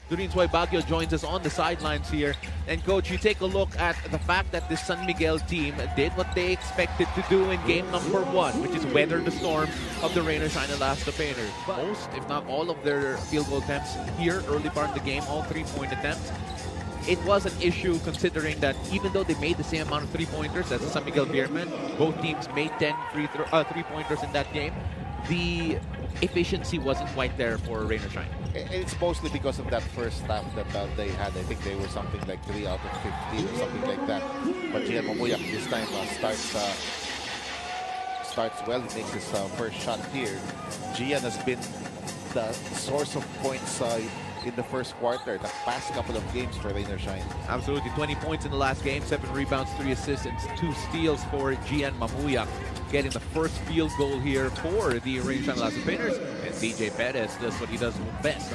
Durin Suay Baguio joins us on the sidelines here. And Coach, you take a look at the fact that the San Miguel team did what they expected to do in game number 1, which is weather the storm of the Rain or Shine Elasto Painters. Most, if not all, of their field goal attempts here early part of the game, all 3-point attempts. It was an issue considering that even though they made the same amount of 3-pointers as the San Miguel Beermen, both teams made 10 3-pointers in that game. The efficiency wasn't quite there for Rain or Shine. It's mostly because of that first half that they had. I think they were something like 3 out of 15 or something like that. But Gian Mamuyak this time starts well. He makes his first shot here. Gian has been the source of points in the first quarter, the past couple of games for Rain or Shine. Absolutely, 20 points in the last game, 7 rebounds, 3 assists, and 2 steals for Gian Mamuyak, getting the first field goal here for the Rain or Shine Elasto Painters. And CJ Perez does what he does best.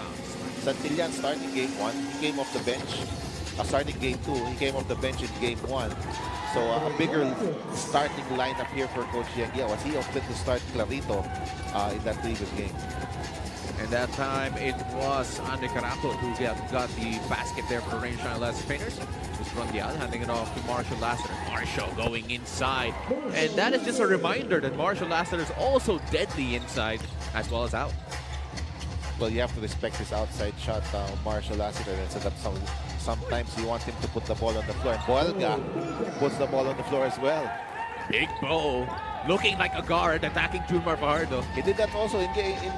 Santillan starting game 1, he came off the bench. Starting game 2, he came off the bench in game 1. So a bigger starting lineup here for Coach Yangia as he opted to start Clarito in that previous game. And that time it was Andre Caraco who got the basket there for the Rain Shine Elasto Painters. It was Rondial handing it off to Marshall Lassiter. Marshall going inside. And that is just a reminder that Marshall Lassiter is also deadly inside as well as out. Well, you have to respect his outside shot, Marshall Lassiter. And sometimes you want him to put the ball on the floor. And Boelga puts the ball on the floor as well. Big Bo looking like a guard attacking Jumar Fajardo. He did that also in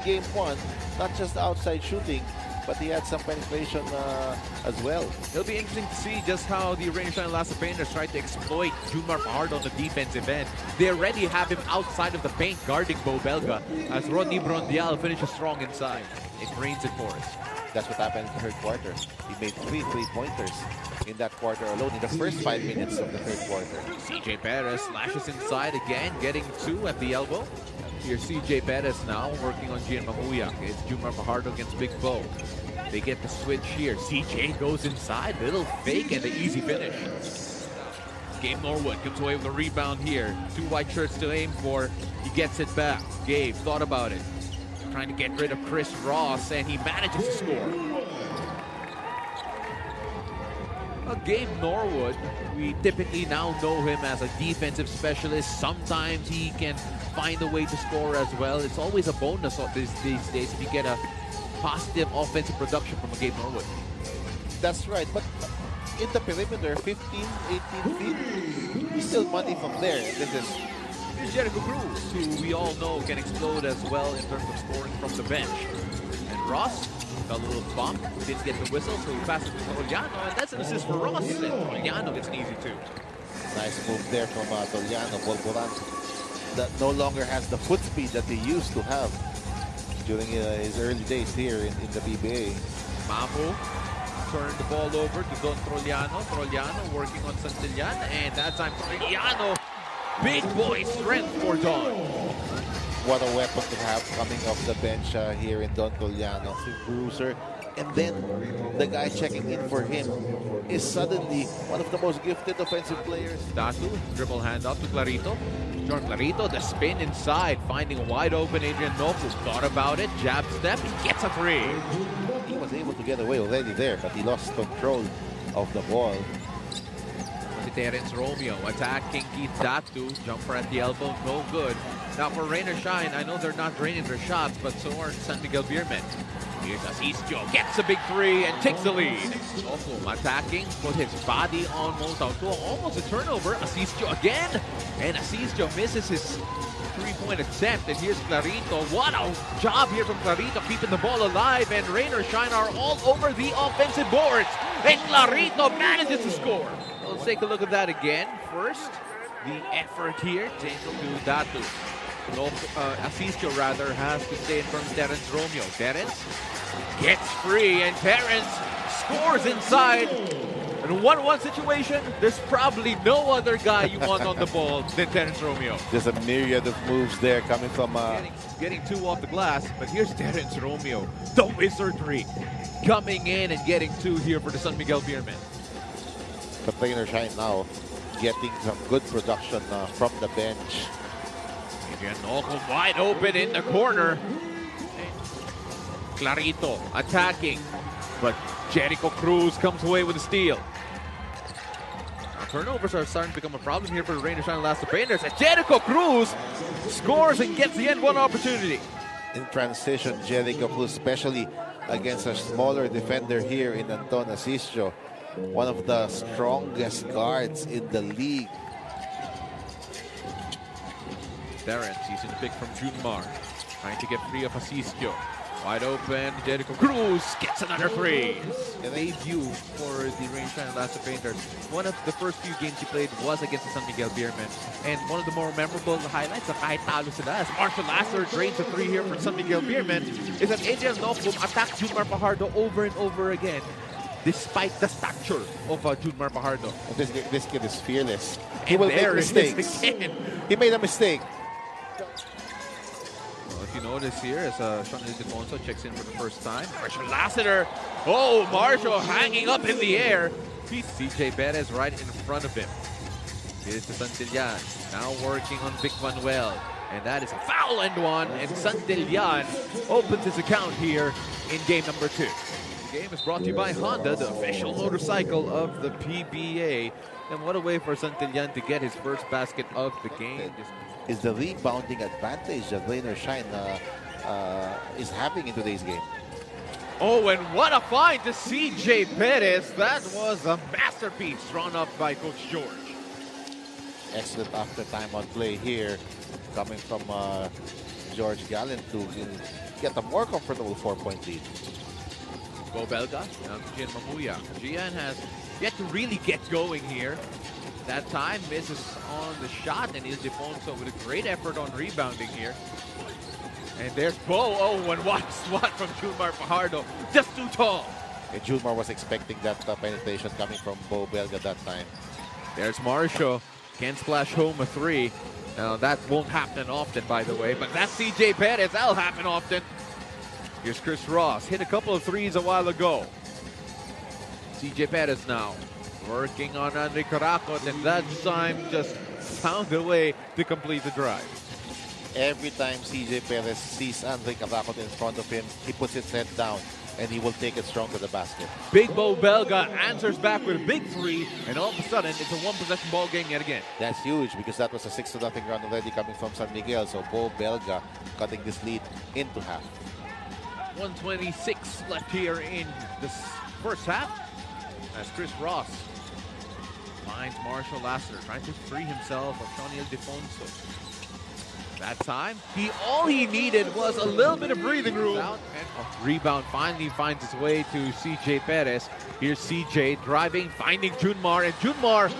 game 1. Not just outside shooting, but he had some penetration as well. It'll be interesting to see just how the Rain or Shine Elasto Painters try to exploit Jumar Fajardo on the defensive end. They already have him outside of the paint guarding Bo Belga as Rodney Brondial finishes strong inside. It rains it for us. That's what happened in the third quarter. He made 3 3-pointers in that quarter alone, in the first 5 minutes of the third quarter. CJ Perez slashes inside again, getting 2 at the elbow. Here's CJ Perez now working on Gian Mamuyak. It's Jumar Fajardo against Big Bo. They get the switch here. CJ goes inside, little fake and the easy finish. Gabe Norwood comes away with a rebound here. 2 white shirts to aim for. He gets it back. Gabe thought about it. Trying to get rid of Chris Ross, and he manages to score. Gabe Norwood, we typically now know him as a defensive specialist. Sometimes he can find a way to score as well. It's always a bonus these days if you get a positive offensive production from a Gabe Norwood. That's right, but in the perimeter, 15, 18 feet, he's still money from there. Here's Jericho Cruz, who we all know can explode as well in terms of scoring from the bench. And Ross got a little bump, didn't get the whistle, so he passes to Toliano, and that's an assist for Ross. And Toliano gets an easy 2. Nice move there from Toliano. Bolboran that no longer has the foot speed that he used to have during his early days here in the PBA. Mamu turned the ball over to Don Troliano. Troliano working on Santillan, and that time Troliano, big boy strength for Don. What a weapon to have coming off the bench here in Don Troliano. Bruiser. And then the guy checking in for him is suddenly one of the most gifted offensive players. Datu, dribble handoff to Clarito. John Clarito, the spin inside, finding a wide open Adrian Noku. Thought about it, jab step, and gets a 3. He was able to get away already there, but he lost control of the ball. Terence Romeo attacking Keith Datu. Jumper at the elbow, no good. Now for Rain or Shine, I know they're not draining their shots, but so are San Miguel Beermen. Here's Asisio, gets a big 3 and takes the lead. Okum attacking, put his body on Moltauto, almost a turnover. Asisio again, and Asisio misses his 3-point attempt. And here's Clarito. What a job here from Clarito, keeping the ball alive. And Rain or Shine are all over the offensive boards. And Clarito manages to score. Let's take a look at that again. First, the effort here, taken to Datu. Asisio rather has to stay in front of Terence Romeo. Terence gets free, and Terence scores inside. In a 1-1 situation, there's probably no other guy you want on the ball than Terence Romeo. There's a myriad of moves there coming from... Getting 2 off the glass, but here's Terence Romeo, the wizardry, coming in and getting 2 here for the San Miguel Beermen. The Rain or Shine now getting some good production from the bench. Adrian Noco wide open in the corner. Clarito attacking, but Jericho Cruz comes away with a steal. Now, turnovers are starting to become a problem here for the Rain and Shine Elasto Painters. And Jericho Cruz scores and gets the end one opportunity. In transition, Jericho Cruz, especially against a smaller defender here in Anton Asisio, one of the strongest guards in the league. Terrence, he's in the pick from Junmar, trying to get free of Asisio. Wide open, Jericho Cruz gets another three. Debut for the Rain Shine Elasto Painters. One of the first few games he played was against the San Miguel Beermen. And one of the more memorable highlights of kahit talo sila as Marshall Lasser drains a three here for San Miguel Beermen is that Adrian Locum attacked Junmar Fajardo over and over again, despite the stature of Junmar Fajardo. This kid is fearless. He And will make there it is mistakes. again. He made a mistake. Well, if you notice here, as Shine Elasto checks in for the first time, Marshall Lassiter. Oh, Marshall hanging up in the air. He's CJ Perez right in front of him. Here's to Santillan, now working on Vic Manuel. And that is a foul and one, and Santillan opens his account here in game number 2. The game is brought to you by Honda, the official motorcycle of the PBA. And what a way for Santillan to get his first basket of the game. Is the rebounding advantage that Rain or Shine is having in today's game. Oh, and what a find to CJ Perez. That was a masterpiece drawn up by Coach George. Excellent after time on play here, coming from George Gallen to get a more comfortable 4-point lead. Bo Belga, now to Gian Mamuya. Gian has yet to really get going here. That time misses on the shot, and Ildefonso with a great effort on rebounding here. And there's Bo. Oh, and what a swat from Junmar Fajardo. Just too tall. And Junmar was expecting that penetration coming from Bo Belga that time. There's Marshall. Can't splash home a three. Now, that won't happen often, by the way, but that's CJ Perez. That'll happen often. Here's Chris Ross. Hit a couple of threes a while ago. CJ Perez now working on Andre Caracot, and that time just found a way to complete the drive. Every time CJ Perez sees Andre Caracot in front of him, he puts his head down and he will take it strong to the basket. Big Bo Belga answers back with a big three, and all of a sudden, it's a one-possession ball game yet again. That's huge because that was a 6-0 run already coming from San Miguel. So Bo Belga cutting this lead into half. 1:26 left here in this first half as Chris Ross finds Marshall Lasser trying to free himself of Shawnee Ildefonso. That time, all he needed was a little bit of breathing room. Rebound finally finds its way to CJ Perez. Here's CJ driving, finding Junmar, and Junmar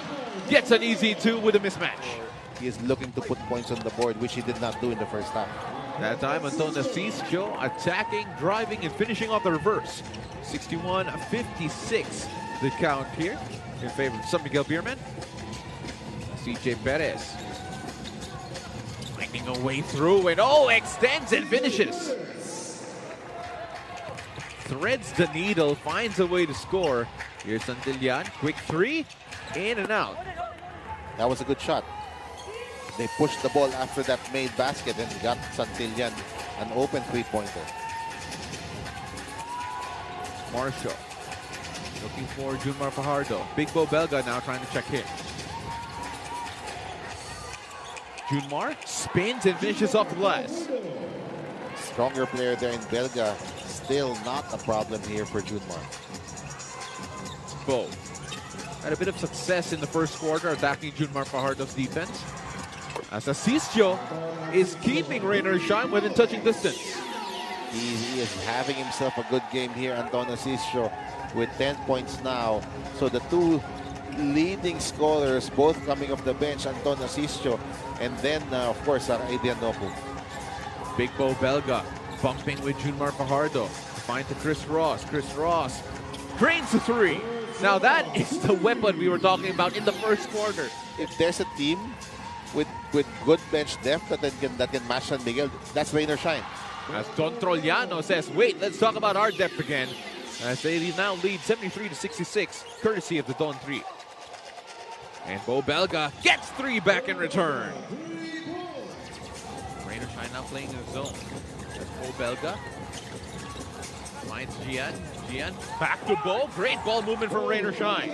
gets an easy two with a mismatch. He is looking to put points on the board, which he did not do in the first half. That time, Anton Asisio attacking, driving, and finishing off the reverse. 61-56 the count here in favor of San Miguel Beermen. CJ Perez finding a way through, and extends and finishes. Threads the needle, finds a way to score. Here's Santillan, quick three, in and out. That was a good shot. They pushed the ball after that made basket and got Santillan an open three-pointer. Marshall looking for Junmar Fajardo. Big Bo Belga now trying to check in. Junmar spins and finishes off the glass. Stronger player there in Belga. Still not a problem here for Junmar. Bo had a bit of success in the first quarter attacking Junmar Fajardo's defense, as Asisio is keeping Rain or Shine within touching distance. He is having himself a good game here, Anton Asisio, with 10 points now. So the two leading scorers, both coming off the bench, Anton Asisio, and then, of course, Adrian Noku. Big Bo Belga bumping with Junmar Fajardo. Find to Chris Ross. Chris Ross drains the three. Now that is the weapon we were talking about in the first quarter. If there's a team with good bench depth that can match San Miguel, that's Rain or Shine. As Don Troliano says, wait, let's talk about our depth again. As they now lead 73-66, courtesy of the Don 3. And Bo Belga gets three back in return. Rain or Shine now playing in the zone. As Bo Belga finds Gian. Gian, back to ball. Great ball movement from Rain or Shine.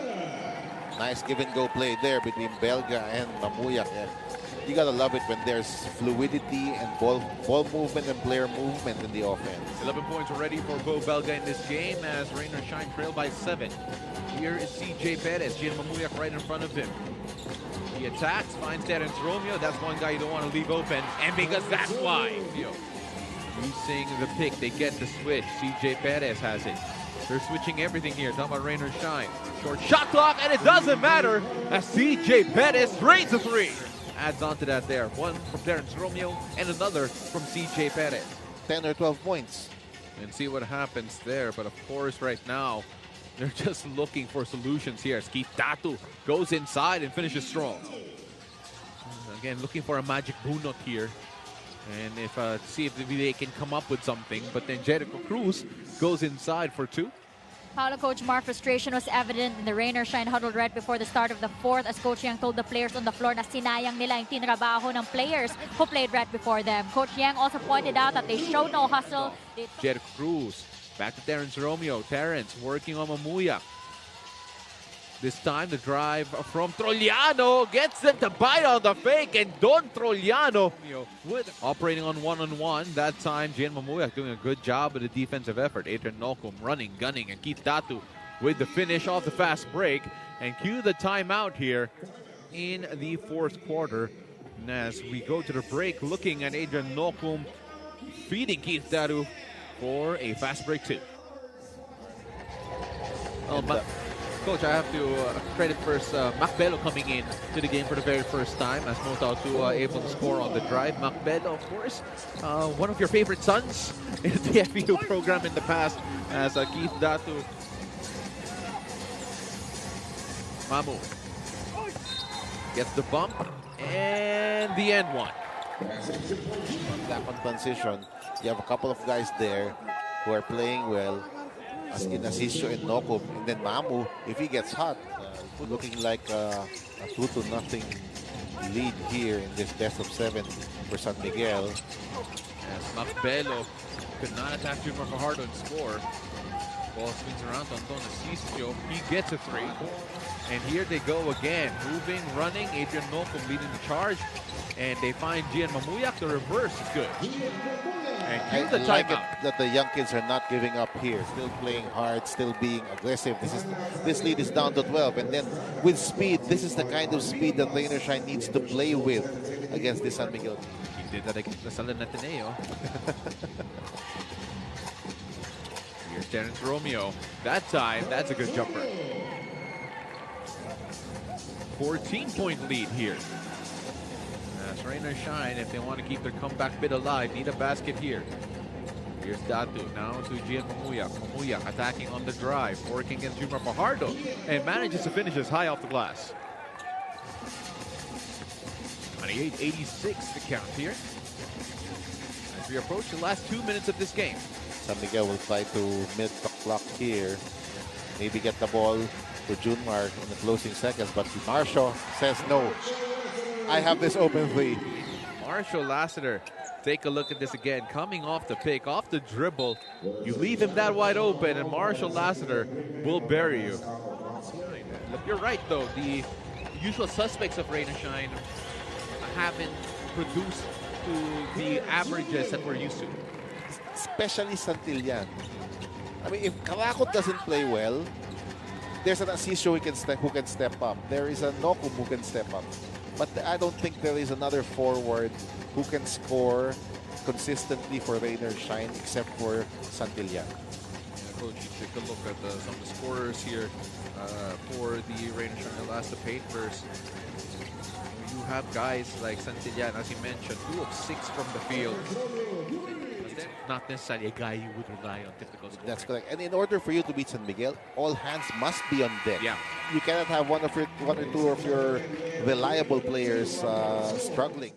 Nice give and go play there between Belga and Mamuyak. You gotta love it when there's fluidity and ball movement and player movement in the offense. 11 points already for Bo Belga in this game as Rain or Shine trail by 7. Here is CJ Perez, Gian Mamuyak right in front of him. He attacks, finds Terence Romeo. That's one guy you don't want to leave open. And because that's why. Using the pick, they get the switch. CJ Perez has it. They're switching everything here. Talking about Rain or Shine. Short shot clock, and it doesn't matter as CJ Perez drains a 3. Adds on to that there. One from Terence Romeo and another from CJ Perez. 10 or 12 points. And see what happens there. But of course, right now, they're just looking for solutions here. Keith Datu goes inside and finishes strong. Again, looking for a magic bunot here. And if see if they can come up with something. But then Jericho Cruz goes inside for 2. Paulo Coach Mark, frustration was evident in the Rain or Shine huddle right before the start of the 4th as Coach Yang told the players on the floor na sinayang nila yung tinrabaho ng players who played right before them. Coach Yang also pointed out that they showed no hustle. Jericho Cruz, back to Terence Romeo. Terence working on Mamuyak. This time the drive from Trollano gets them to bite on the fake, and Don Trollano operating on one-on-one. That time Gian Mamuyak doing a good job with the defensive effort. Adrian Nocum running, gunning, and Keith Datu with the finish off the fast break. And cue the timeout here in the 4th quarter. And as we go to the break, looking at Adrian Nocum feeding Keith Datu for a fast break 2. Coach, I have to credit first Macbelo coming in to the game for the very first time as Motao 2 able to score on the drive. Macbelo, of course, one of your favorite sons in the FEU program in the past as Keith Datu. Mamu gets the bump and the end one. Tap on transition. You have a couple of guys there who are playing well. As in Asisio and Nocum, and then Mamu, if he gets hot, looking like a 2-0 lead here in this best of 7 for San Miguel. As Macbelo could not attack Junior Fajardo and score. Ball swings around to Anton Asisio. He gets a 3. And here they go again, moving, running. Adrian Nocum leading the charge. And they find Gian Mamuyak. The reverse is good. And I like it that the young kids are not giving up here. Still playing hard, still being aggressive. This lead is down to 12. And then with speed, this is the kind of speed that Rain or Shine needs to play with against this San Miguel. He did that against the San Ateneo. Here's Terence Romeo. That time, that's a good jumper. 14-point lead here. As Rain or Shine, if they want to keep their comeback bid alive, need a basket here. Here's Datu, now to Gian Mamuyak. Mamuyak attacking on the drive, working against Junior Fajardo, and manages to finish his high off the glass. 28-86 the count here. As we approach the last 2 minutes of this game. San Miguel will try to milk the clock here. Maybe get the ball to Junmar in the closing seconds, but Marshall says no. I have this open 3. Marshall Lassiter, take a look at this again. Coming off the pick, off the dribble. You leave him that wide open, and Marshall Lassiter will bury you. Look, you're right, though. The usual suspects of Rain or Shine haven't produced to the averages that we're used to. Especially Santillan. I mean, if Karakot doesn't play well, there's an Asisio who can step up. There is a Nocum who can step up. But I don't think there is another forward who can score consistently for Rain or Shine except for Santillan. Yeah, Coach, you take a look at some of the scorers here for the Rain or Shine Elasto Painters. You have guys like Santillan, as you mentioned, 2 of 6 from the field. Not necessarily a guy you would rely on typical scoring. That's correct. And in order for you to beat San Miguel, all hands must be on deck. Yeah. You cannot have one or two of your reliable players struggling.